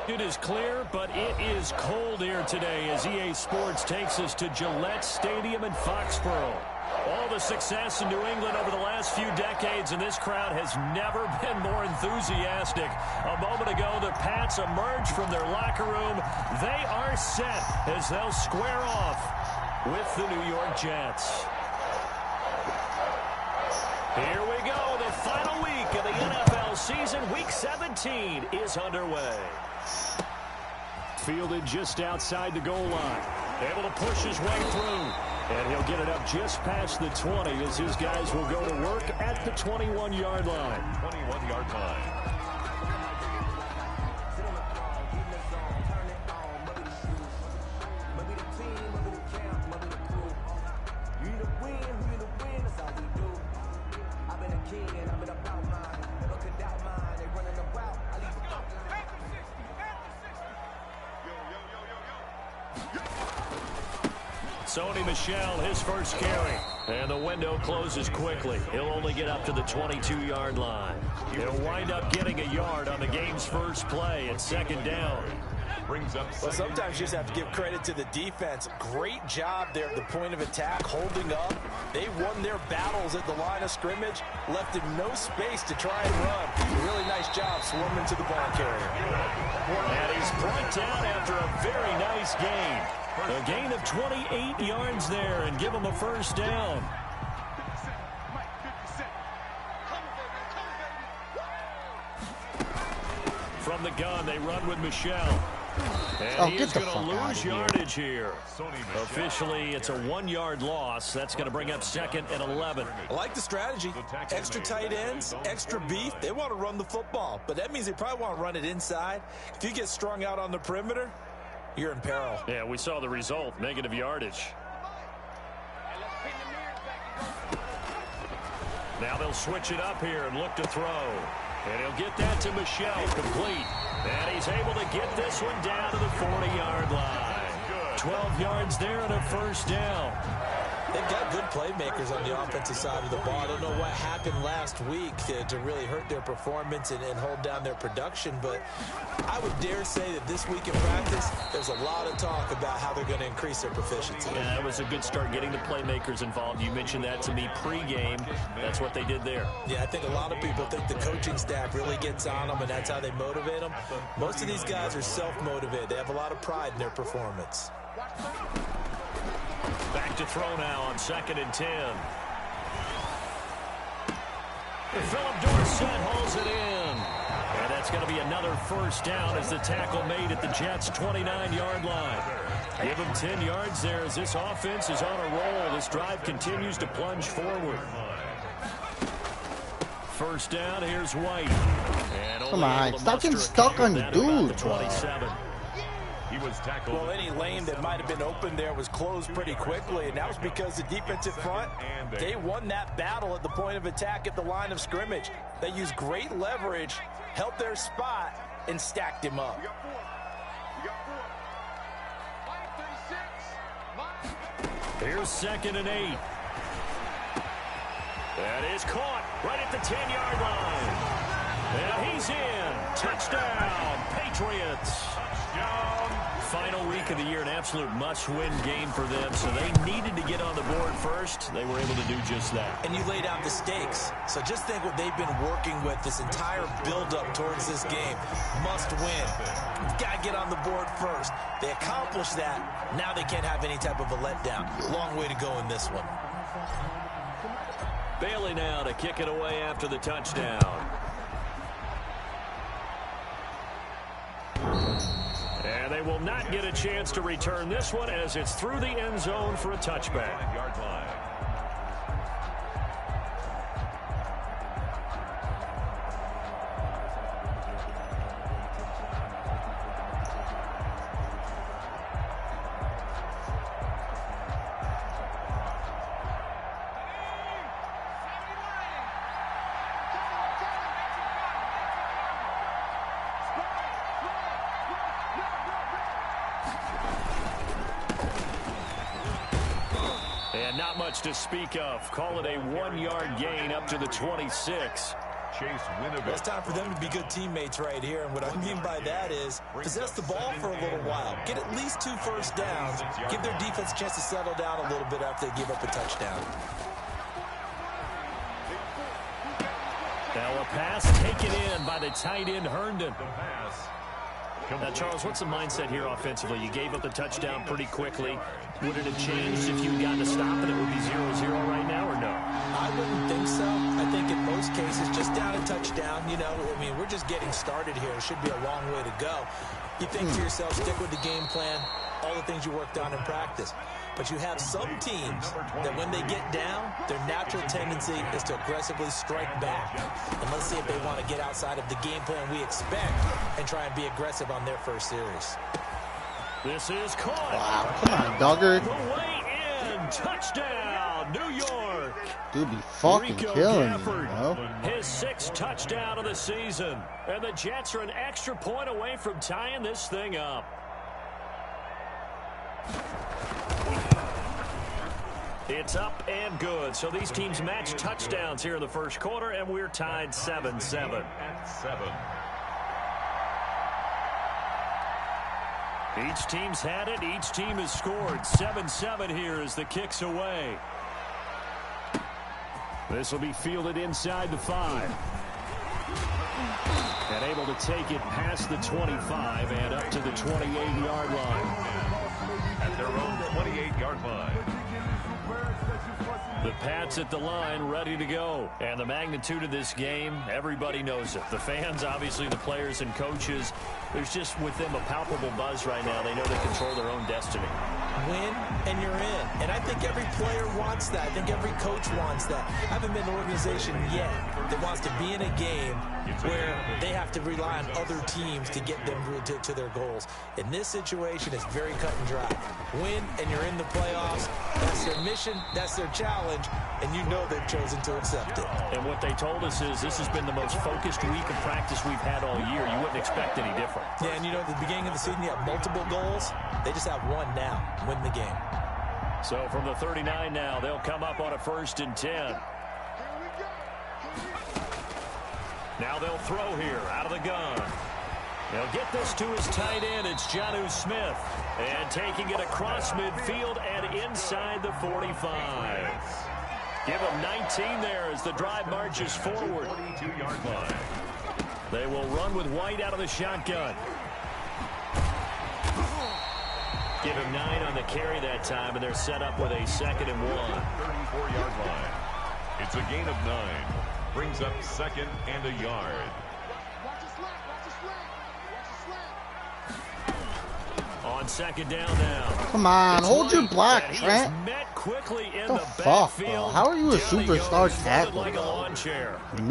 It is clear, but it is cold here today as EA Sports takes us to Gillette Stadium in Foxborough. All the success in New England over the last few decades, and this crowd has never been more enthusiastic. A moment ago, the Pats emerged from their locker room. They are set as they'll square off with the New York Jets. Here we go. The final week of the NFL season. Week 17 is underway. Fielded just outside the goal line. Able to push his way through. And he'll get it up just past the 20 as his guys will go to work at the 21-yard line. 21-yard line. Sony Michel, his first carry. And the window closes quickly. He'll only get up to the 22-yard line. He'll wind up getting a yard on the game's first play at second down. Well, sometimes you just have to give credit to the defense. Great job there at the point of attack, holding up. They won their battles at the line of scrimmage, left him no space to try and run. Really nice job swarming to the ball carrier. And he's brought down after a very nice gain. A gain of 28 yards there and give him a first down. From the gun, they run with Michel. And he is going to lose yardage here. Officially, it's a 1-yard loss. That's going to bring up second and 11. I like the strategy. Extra tight ends, extra beef. They want to run the football, but that means they probably want to run it inside. If you get strung out on the perimeter, you're in peril. Yeah, we saw the result, negative yardage. Now they'll switch it up here and look to throw. And he'll get that to Michel, complete. And he's able to get this one down to the 40-yard line. 12 yards there and a first down. They've got good playmakers on the offensive side of the ball. I don't know what happened last week to really hurt their performance and hold down their production, but I would dare say that this week in practice, there's a lot of talk about how they're going to increase their proficiency. Yeah, that was a good start getting the playmakers involved. You mentioned that to me pregame. That's what they did there. Yeah, I think a lot of people think the coaching staff really gets on them, and that's how they motivate them. Most of these guys are self-motivated. They have a lot of pride in their performance. Back to throw now on 2nd and 10. Philip Dorsett holds it in. And that's going to be another first down as the tackle made at the Jets' 29-yard line. Give them 10 yards there as this offense is on a roll. This drive continues to plunge forward. First down, here's White. And come on, stop getting stuck on dude. 27. He was tackled. Well, any lane that might have been open there was closed pretty quickly, and that was because the defensive front, they won that battle at the point of attack at the line of scrimmage. They used great leverage, held their spot, and stacked him up. Here's 2nd and 8. That is caught right at the 10-yard line. And he's in. Touchdown, Patriots. Final week of the year, an absolute must-win game for them, so they needed to get on the board first. They were able to do just that. And you laid out the stakes. So just think what they've been working with this entire build-up towards this game. Must win. Got to get on the board first. They accomplished that. Now they can't have any type of a letdown. Long way to go in this one. Bailey now to kick it away after the touchdown. And they will not get a chance to return this one as it's through the end zone for a touchback. And not much to speak of. Call it a 1-yard gain up to the 26. It's time for them to be good teammates right here, and what I mean by that is possess the ball for a little while, get at least 2 first downs, give their defense a chance to settle down a little bit after they give up a touchdown. Now a pass taken in by the tight end Herndon. Now, Charles, what's the mindset here offensively? You gave up the touchdown pretty quickly. Would it have changed if you had gotten to stop and it would be 0-0 right now, or no? I wouldn't think so. I think in most cases, just down a touchdown, you know, I mean, we're just getting started here. It should be a long way to go. You think to yourself, stick with the game plan, all the things you worked on in practice. But you have some teams that when they get down, their natural tendency is to aggressively strike back. And let's see if they want to get outside of the game plan we expect and try and be aggressive on their first series. This is caught. Wow, come on, dogger. The way in. Touchdown, New York. Dude, be fucking Rico killing me, Gafford, bro. his 6th touchdown of the season. And the Jets are an extra point away from tying this thing up. It's up and good. So these teams match touchdowns here in the first quarter, and we're tied 7-7. Each team's had it. Each team has scored. 7-7 here as the kick's away. This will be fielded inside the 5. And able to take it past the 25 and up to the 28-yard line. At their own 28-yard line. The Pats at the line, ready to go. And the magnitude of this game, everybody knows it. The fans, obviously the players and coaches, there's just with them a palpable buzz right now. They know they control their own destiny. Win, and you're in. And I think every player wants that. I think every coach wants that. I haven't been an organization yet that wants to be in a game where they have to rely on other teams to get them to their goals. In this situation, it's very cut and dry. Win, and you're in the playoffs. That's their mission. That's their challenge. And you know they've chosen to accept it. And what they told us is this has been the most focused week of practice we've had all year. You wouldn't expect any different. Yeah, and you know, at the beginning of the season, you have multiple goals. They just have one now. Win the game. So from the 39 now, they'll come up on a 1st and 10. Now they'll throw here out of the gun. They'll get this to his tight end. It's Jonnu Smith. And taking it across midfield and inside the 45. Give him 19 there as the drive marches forward. 22-yard line. They will run with White out of the shotgun. Give him 9 on the carry that time, and they're set up with a 2nd and 1. 34-yard line. It's a gain of 9. Brings up 2nd and a yard. On 2nd down now. Come on, hold your block, And he Trent. is met quickly in What the the fuck, bro? backfield. How are you a Down he superstar goes, tackler, like a bro? lawn chair. You never